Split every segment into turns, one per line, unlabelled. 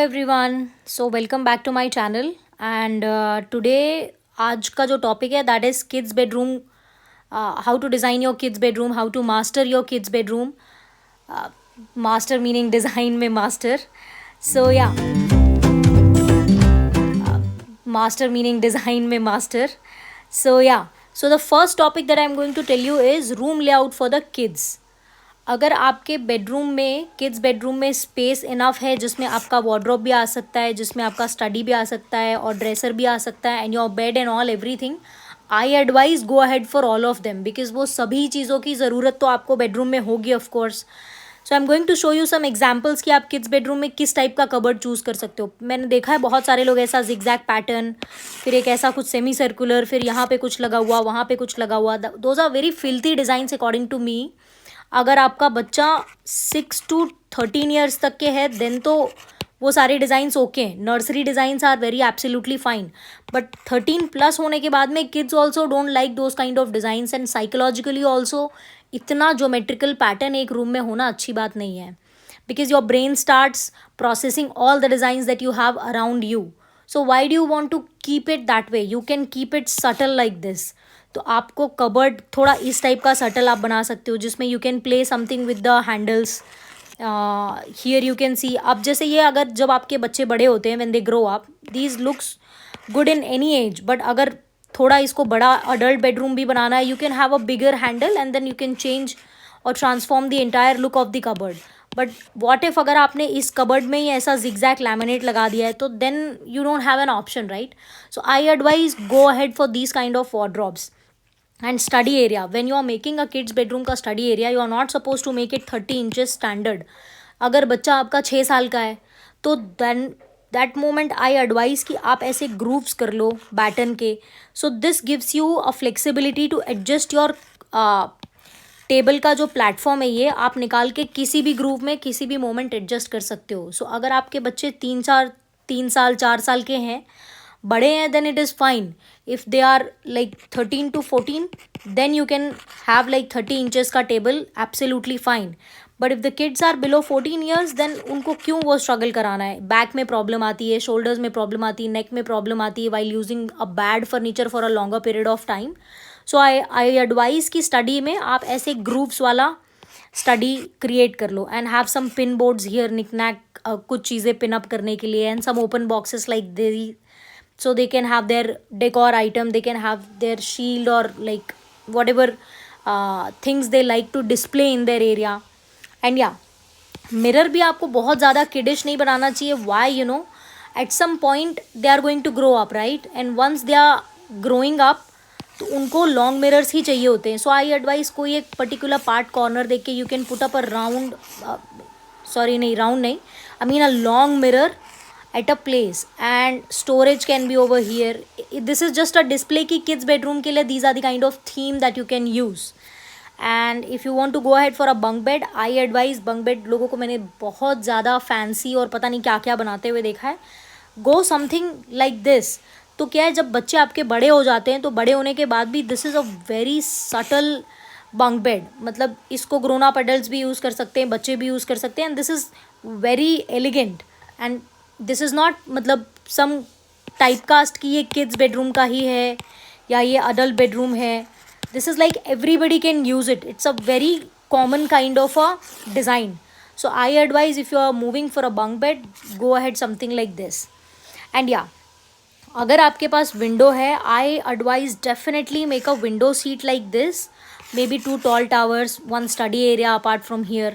Everyone so welcome back to my channel and today आज का जो टॉपिक है that is kids bedroom, how to design your kids bedroom, how to master your kids bedroom. Master meaning design में master. So yeah master meaning design में master. So the first topic that I'm going to tell you is room layout for the kids. अगर आपके bedroom में, kids bedroom में space enough है जिसमें आपका wardrobe भी आ सकता है, जिसमें आपका स्टडी भी आ सकता है और ड्रेसर भी आ सकता है and your bed and all everything, I advise go ahead for all of them because वो सभी चीज़ों की ज़रूरत तो आपको बेडरूम में होगी of course. So I am going to show you some examples कि आप किड्स बेडरूम में किस टाइप का कबर्ड चूज़ कर सकते हो. मैंने देखा है बहुत सारे लोग ऐसा जिगजैग पैटर्न, फिर एक ऐसा कुछ सेमी सर्कुलर, फिर यहाँ पे कुछ लगा हुआ, वहाँ पे कुछ लगा हुआ. Those are very filthy designs according to me. अगर आपका बच्चा 6 to 13 ईयर्स तक के है देन तो वो सारे डिज़ाइंस ओके हैं. Nursery designs are very absolutely fine, but 13 plus होने के बाद में kids also don't like those kind of designs and psychologically also इतना ज्योमेट्रिकल पैटर्न एक रूम में होना अच्छी बात नहीं है because your brain starts processing all the designs that you have around you. So why do you want to keep it that way? You can keep it subtle like this. तो आपको cupboard थोड़ा इस type का subtle आप बना सकते हो जिसमें you can play something with the handles. Here you can सी. अब जैसे ये अगर जब आपके बच्चे बड़े होते हैं when they grow up, these looks good in any age, but अगर थोड़ा इसको बड़ा अडल्ट बेडरूम भी बनाना है, you can have a bigger handle and then you can change और transform the entire look of the cupboard. But what if अगर आपने इस कबर्ड में ही ऐसा जिगजैग लैमिनेट लगा दिया है तो then you don't have an option, right? So I advise go ahead for these kind of wardrobes. And study area, when you are making a kids bedroom का study area, you are not supposed to make it 30 inches standard. अगर बच्चा आपका 6 साल का है तो then that moment I advise कि आप ऐसे grooves कर लो बैटन के. So this gives you a flexibility to adjust your table का जो प्लेटफॉर्म है ये आप निकाल के किसी भी ग्रूव में किसी भी मोमेंट एडजस्ट कर सकते हो. सो अगर आपके बच्चे 3 साल 4 साल के हैं, बड़े हैं, then it is fine. If they are like 13 to 14, then you can have like 30 inches का table, absolutely fine. But if the kids are below 14 years, then उनको क्यों वो स्ट्रगल कराना है? बैक में प्रॉब्लम आती है, शोल्डर्स में प्रॉब्लम आती है, नेक में प्रॉब्लम आती है while using a bad furniture for a longer period of time. So I advise कि स्टडी में आप ऐसे ग्रूव्स वाला स्टडी क्रिएट कर लो and have some pin boards here, knickknack कुछ चीज़ें पिन अप करने के लिए and some open boxes like this. So they can have their decor item, they can have their shield or like whatever things they like to display in their area. And yeah, mirror भी आपको बहुत ज़्यादा kiddish नहीं बनाना चाहिए. Why? You know, at some point they are going to grow up, right? And once they are growing up तो उनको long mirrors ही चाहिए होते हैं. सो आई एडवाइस कोई एक पर्टिकुलर पार्ट कॉर्नर देख के you can put up a round, round नहीं, I mean a long mirror at a place and storage can be over here. This is just a display ki kids bedroom ke liye these are the kind of theme that you can use. And if you want to go ahead for a bunk bed, I advise bunk bed लोगों को मैंने बहुत ज़्यादा fancy और पता नहीं क्या क्या बनाते हुए देखा है. Go something like this. तो क्या है, जब बच्चे आपके बड़े हो जाते हैं तो बड़े होने के बाद भी this is a very subtle bunk bed. मतलब इसको ग्रोन अप एडल्ट्स भी यूज़ कर सकते हैं, बच्चे भी यूज़ कर सकते हैं and this is very elegant. And this is not मतलब सम टाइप कास्ट की ये किड्स बेडरूम का ही है या ये अडल्ट बेडरूम है. This is like everybody can use it. It's a very common kind of a design. So I advise if you are moving for a bunk bed, go ahead something like this. And yeah, अगर आपके पास window है, I advise definitely make a window seat like this, maybe 2 tall towers, 1 study area apart from here.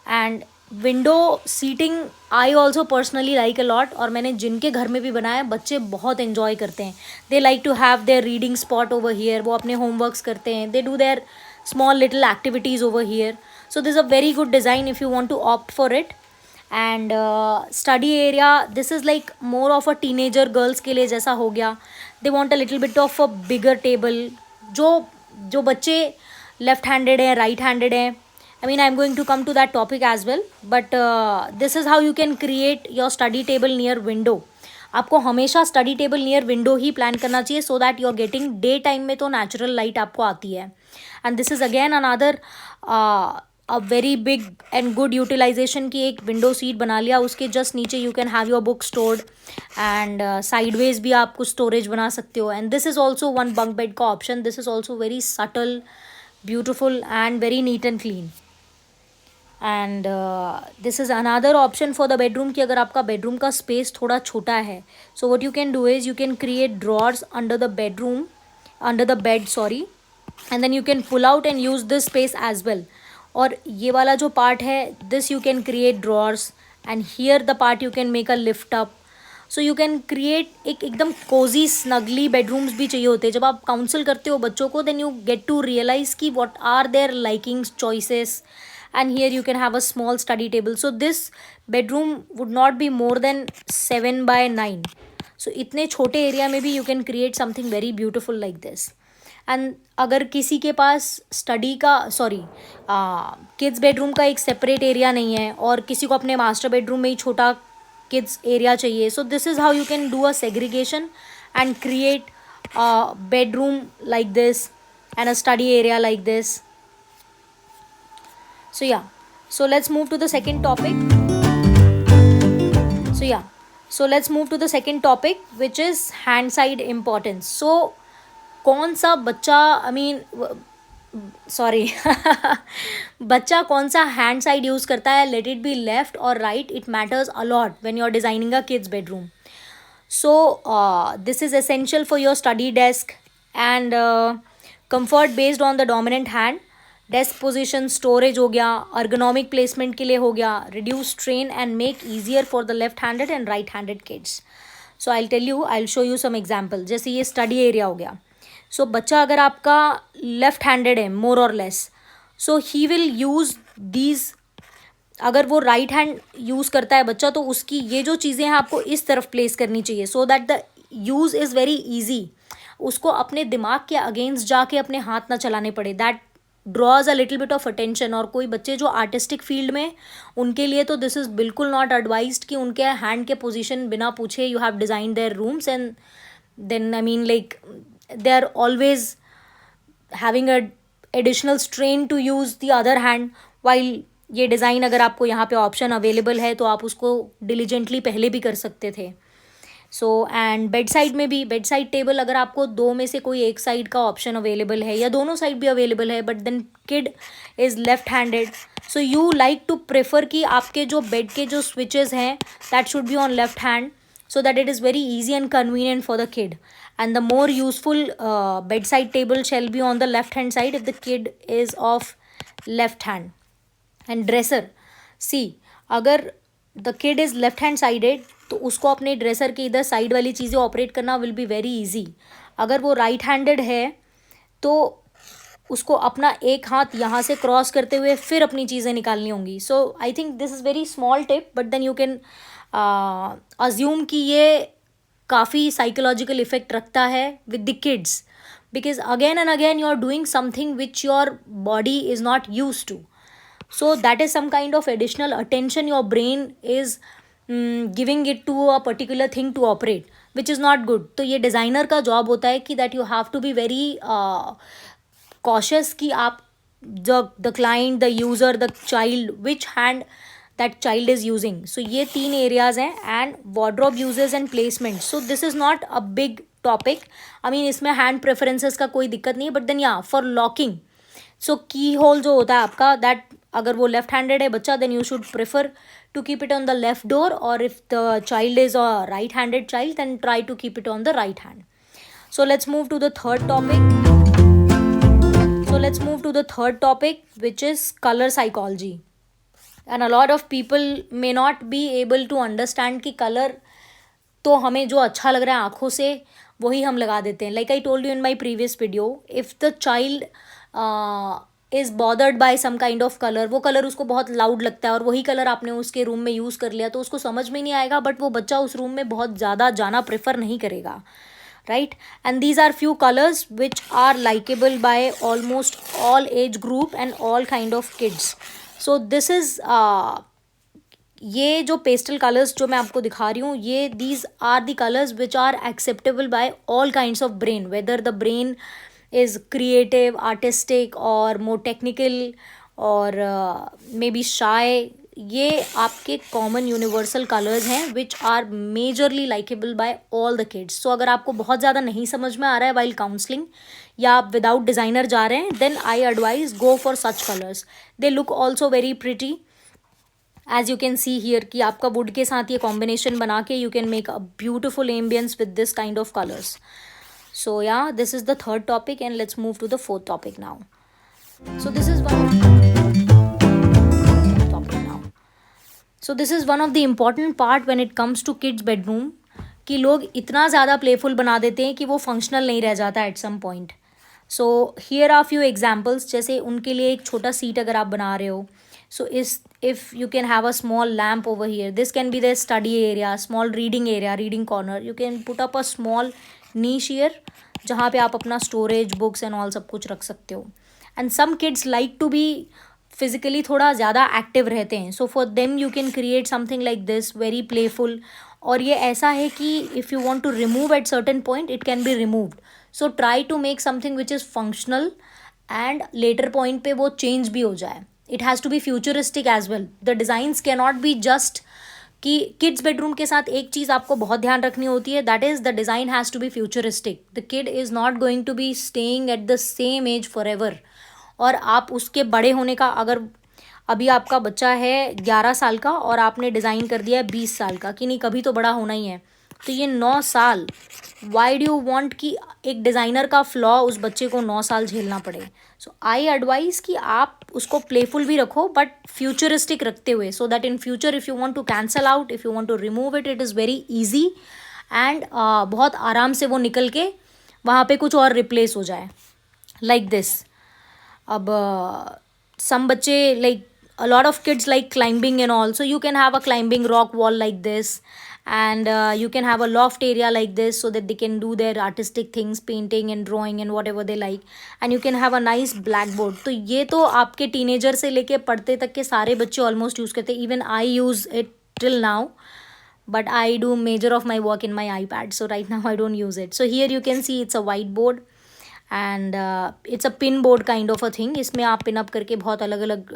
And window seating I also personally like a lot. और मैंने जिनके घर में भी बनाया बच्चे बहुत एन्जॉय करते हैं. They like to have their reading spot over here. वो अपने होमवर्क्स करते हैं, they do their small little activities over here. So this a very good design if you want to opt for it. And study area, this is like more of a teenager girls के लिए जैसा हो गया. They want a little bit of a bigger table. जो बच्चे left handed हैं, right handed हैं, I mean, I'm going to come to that topic as well, but this is how you can create your study table near window. आपको हमेशा study table near window ही plan करना चाहिए so that you are getting day time में तो natural light आपको आती है. And this is again another a very big and good utilization की एक विंडो सीट बना लिया, उसके जस्ट नीचे you can have your book stored and sideways भी आप कुछ स्टोरेज बना सकते हो. And this is also one bunk bed का option. This is also very subtle, beautiful and very neat and clean. And this is another option for the bedroom कि अगर आपका बेडरूम का स्पेस थोड़ा छोटा है, so what you can do is you can create drawers under the bedroom, under the bed sorry, and then you can pull out and use this space as well. और ये वाला जो part है, this you can create drawers and here the part you can make a lift up. So you can create एक एकदम Cozi snugly bedrooms भी चाहिए होते हैं. जब आप काउंसिल करते हो बच्चों को, then you get to realise कि what are their likings, choices, and here you can have a small study table. So this bedroom would not be more than 7 by 9. So इतने छोटे एरिया में भी you can create something very beautiful like this. And अगर किसी के पास study का sorry kids bedroom का एक सेपरेट एरिया नहीं है और किसी को अपने मास्टर बेडरूम में ही छोटा किड्स एरिया चाहिए, सो this is how you can do a segregation and create bedroom like this and a study area like this. So yeah, so let's move to the second topic. So let's move to the second topic, which is hand side importance. So कौन सा बच्चा, I mean sorry बच्चा कौन सा hand side use करता है, let it be left और right, it matters a lot when you are designing a kids bedroom. So this is essential for your study desk and comfort based on the dominant hand. Desk position, storage हो गया, ergonomic placement के लिए हो गया, reduce strain and make easier for the left handed and right handed kids. So I tell you, I show you some example. जैसे ये study area हो गया. सो बच्चा अगर आपका लेफ्ट हैंडेड है मोर और less, so he will use these. अगर वो राइट हैंड यूज़ करता है बच्चा, तो उसकी ये जो चीज़ें हैं आपको इस तरफ प्लेस करनी चाहिए, so that the use is very easy. उसको अपने दिमाग के अगेंस्ट जाके अपने हाथ ना चलाने पड़े. That draws a little bit of attention. और कोई बच्चे जो आर्टिस्टिक फील्ड में, उनके लिए तो दिस इज़ बिल्कुल नॉट एडवाइज्ड कि उनके हैंड के पोजीशन बिना पूछे you have design their rooms, and then I mean like they are always having a additional strain to use the other hand. While ये डिज़ाइन अगर आपको यहाँ पे ऑप्शन अवेलेबल है तो आप उसको डिलीजेंटली पहले भी कर सकते थे. सो एंड बेड साइड में भी, बेड साइड टेबल अगर आपको दो में से कोई एक साइड का ऑप्शन अवेलेबल है या दोनों साइड भी अवेलेबल है, but then kid is left handed, so you like to prefer कि आपके जो बेड के जो स्विचेस हैं that should be on left hand, so that it is very easy and convenient for the kid. And the more useful bedside table shall be on the left hand side if the kid is of left hand. And dresser, see, अगर the kid is left hand sided तो उसको अपने dresser के इधर side वाली चीज़ें operate करना will be very easy. अगर वो राइट हैंडेड है तो उसको अपना एक हाथ यहाँ से क्रॉस करते हुए फिर अपनी चीज़ें निकालनी होंगी. So I think this is very small tip, but then you can assume कि ये काफ़ी साइकोलॉजिकल इफेक्ट रखता है with the kids, because again and again you are doing something which your body is not use to. So that is some kind of additional attention your brain is giving it to a particular thing to operate, which is not good. तो ये designer का job होता है कि that you have to be very cautious कि आप the client, the user, the child, which hand that child is using. So ये तीन areas हैं. And wardrobe uses and placement. So this is not a big topic. I mean इसमें hand preferences का कोई दिक्कत नहीं है, but then yeah, for locking. सो की होल जो होता है आपका, दैट अगर वो लेफ्ट हैंडेड है बच्चा, then you should prefer to keep it on the left door, और if the child is a right handed child then try to keep it on the right hand. So let's move to the third topic which is color psychology. And a lot of people may not be able to understand कि colour तो हमें जो अच्छा लग रहा है आँखों से वही हम लगा देते हैं. Like I told you in my previous video, if the child is bothered by some kind of colour, वो कलर उसको बहुत लाउड लगता है और वही कलर आपने उसके रूम में यूज़ कर लिया तो उसको समझ में नहीं आएगा, बट वो बच्चा उस रूम में बहुत ज़्यादा जाना प्रेफर नहीं करेगा, right? And these are few colors which are likable by almost all age group and all kind of kids. So this is ये जो पेस्टल कलर्स जो मैं आपको दिखा रही हूँ, ये these are the colors which are acceptable by all kinds of brain, whether the brain is creative, artistic or more technical और मे बी शाय, ये आपके कॉमन यूनिवर्सल कलर्स हैं which are majorly likeable by all the kids. So अगर आपको बहुत ज़्यादा नहीं समझ में आ रहा है वाइल काउंसलिंग, या आप विदाउट डिज़ाइनर जा रहे हैं, then I advise go for such colours. They look also very pretty. As you can see here कि आपका वुड के साथ ये कॉम्बिनेशन बना के you can make a beautiful ambience with this kind of colours. So yeah, this is the third topic, and let's move to the fourth topic now. So this is one topic now. So this is one of the important part when it comes to kids bedroom, कि लोग इतना ज़्यादा playful बना देते हैं कि वो functional नहीं रह जाता at some point. So here are few examples. जैसे उनके लिए एक छोटा सीट अगर आप बना रहे हो, सो if you can have a small lamp over here, this can be their study area, small reading area, reading corner. You can put up a small niche here जहाँ पे आप अपना स्टोरेज, बुक्स एंड ऑल सब कुछ रख सकते हो. And some kids like to be physically थोड़ा ज़्यादा एक्टिव रहते हैं, so for them you can create something like this, very playful. और ये ऐसा है कि if you want to remove at certain point, it can be removed. So try to make something which is functional and later point पे वो change भी हो जाए. It has to be futuristic as well. The designs can not be just कि kids bedroom के साथ एक चीज़ आपको बहुत ध्यान रखनी होती है, that is the design has to be futuristic. The kid is not going to be staying at the same age forever. और आप उसके बड़े होने का, अगर अभी आपका बच्चा है 11 साल का और आपने डिज़ाइन कर दिया है 20 साल का, कि नहीं कभी तो बड़ा होना ही है, तो ये 9 साल, वाई डू यू वॉन्ट कि एक डिज़ाइनर का फ्लॉ उस बच्चे को 9 साल झेलना पड़े. सो आई एडवाइज कि आप उसको प्लेफुल भी रखो बट फ्यूचरिस्टिक रखते हुए, so that in future if you want to cancel out, if you want to remove it, it is very easy. And बहुत आराम से वो निकल के वहाँ पे कुछ और रिप्लेस हो जाए, लाइक दिस. अब some बच्चे, like a lot of kids like climbing and all, so you can have a climbing rock wall like this, and you can have a loft area like this so that they can do their artistic things, painting and drawing and whatever they like. And you can have a nice blackboard. तो ये तो आपके teenager से लेके पढ़ते तक के सारे बच्चे ऑलमोस्ट यूज़ करते हैं. Even I use it till now, but I do major of my work in my iPad, so right now I don't use it. So here you can see it's a whiteboard, and it's a pin board kind of a thing. इसमें आप pin up करके बहुत अलग अलग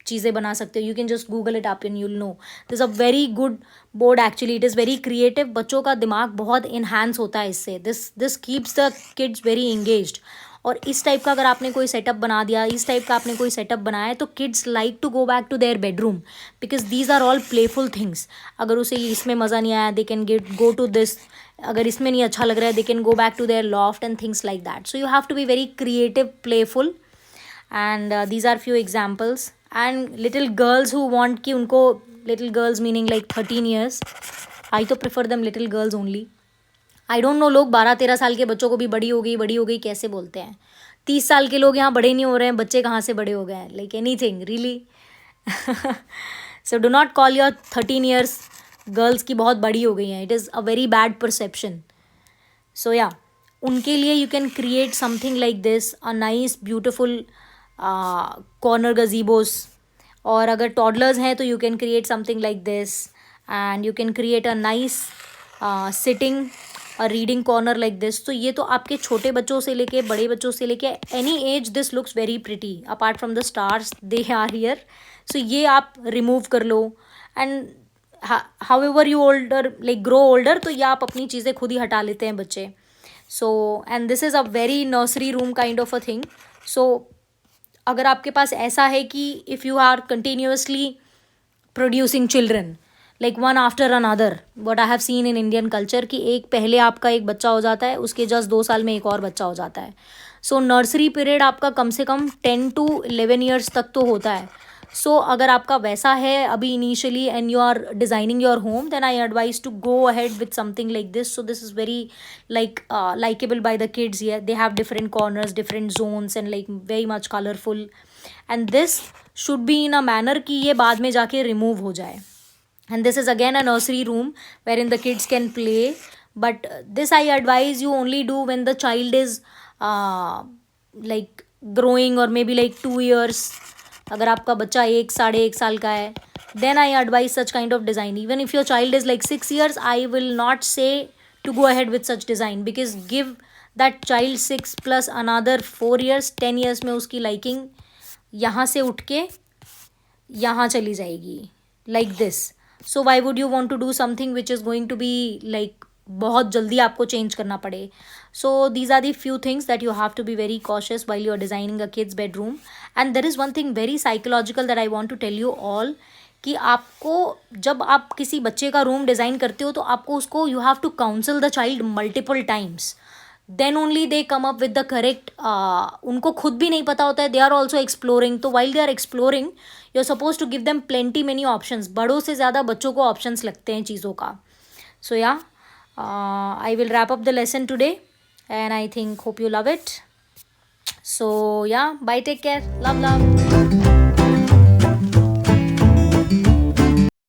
चीज़ें बना सकते हो. You can just Google it up and you'll no. This a very good board actually. It is very creative. बच्चों का दिमाग बहुत इन्हांस होता है इससे. This keeps the kids very engaged. और इस टाइप का अगर आपने कोई सेटअप बना दिया, इस टाइप का आपने कोई सेटअप बनाया है, तो kids like to go back to their bedroom because these are all playful things. अगर उसे इसमें मज़ा नहीं आया, they can go to this. अगर इसमें नहीं अच्छा लग रहा है, they can go back to their loft and things like that. So you have to be very creative, playful. And these are few examples. And little girls who want कि उनको, little girls meaning like 13 years, आई तो prefer दम little girls only. I don't know, लोग 12-13 साल के बच्चों को भी बड़ी हो गई कैसे बोलते हैं. 30 साल के लोग यहाँ बड़े नहीं हो रहे हैं, बच्चे कहाँ से बड़े हो गए हैं, like anything really. So do not call your 13 years girls की बहुत बड़ी हो गई हैं. It is a very bad perception. So yeah, उनके लिए you can create something like this, a nice beautiful corner gazebos. और अगर टॉडलर्स हैं तो you can create something like this, and you can create a nice sitting, a reading corner like this. तो ये तो आपके छोटे बच्चों से लेके बड़े बच्चों से लेके any age this looks very pretty. Apart from the stars they are here. So ये आप रिमूव कर लो. And however you older, like grow older, तो ये आप अपनी चीज़ें खुद ही हटा लेते हैं बच्चे. So and this is a very nursery room kind of a thing. So अगर आपके पास ऐसा है कि if you are continuously producing children like one after another, what I have seen in Indian culture, कि एक पहले आपका एक बच्चा हो जाता है, उसके जस्ट 2 साल में एक और बच्चा हो जाता है. सो नर्सरी पीरियड आपका कम से कम 10 to 11 years तक तो होता है. सो अगर आपका वैसा है अभी initially and you are designing your home, then I advise to go ahead with something like this. So this is very likeable by the kids. Here they have different corners, different zones and like very much colourful. And this should be in a manner कि ये बाद में जाके remove हो जाए. And this is again a nursery room wherein the kids can play, but this I advise you only do when the child is like growing, or maybe like 2 years. अगर आपका बच्चा 1-1.5 साल का है, then I advise such kind of design. Even if your child is like 6 years, I will not say to go ahead with such design, because give that child 6 plus another 4 years, 10 years में उसकी liking यहाँ से उठ के यहाँ चली जाएगी, like this. So why would you want to do something which is going to be like बहुत जल्दी आपको चेंज करना पड़े. So these are the few things that you have to be very cautious while you are designing a kids bedroom. And there is one thing very psychological that I want to tell you all, कि आपको जब आप किसी बच्चे का room design करते हो तो आपको उसको you have to counsel the child multiple times. Then only they come up with the correct. उनको खुद भी नहीं पता होता है, दे आर ऑल्सो एक्सप्लोरिंग. तो while they are exploring you are suppose to give them plenty many options. बड़ों से ज़्यादा बच्चों को ऑप्शंस लगते हैं चीज़ों का. सो या I will wrap up the lesson today, and I think hope you love it. So yeah, bye, take care, love.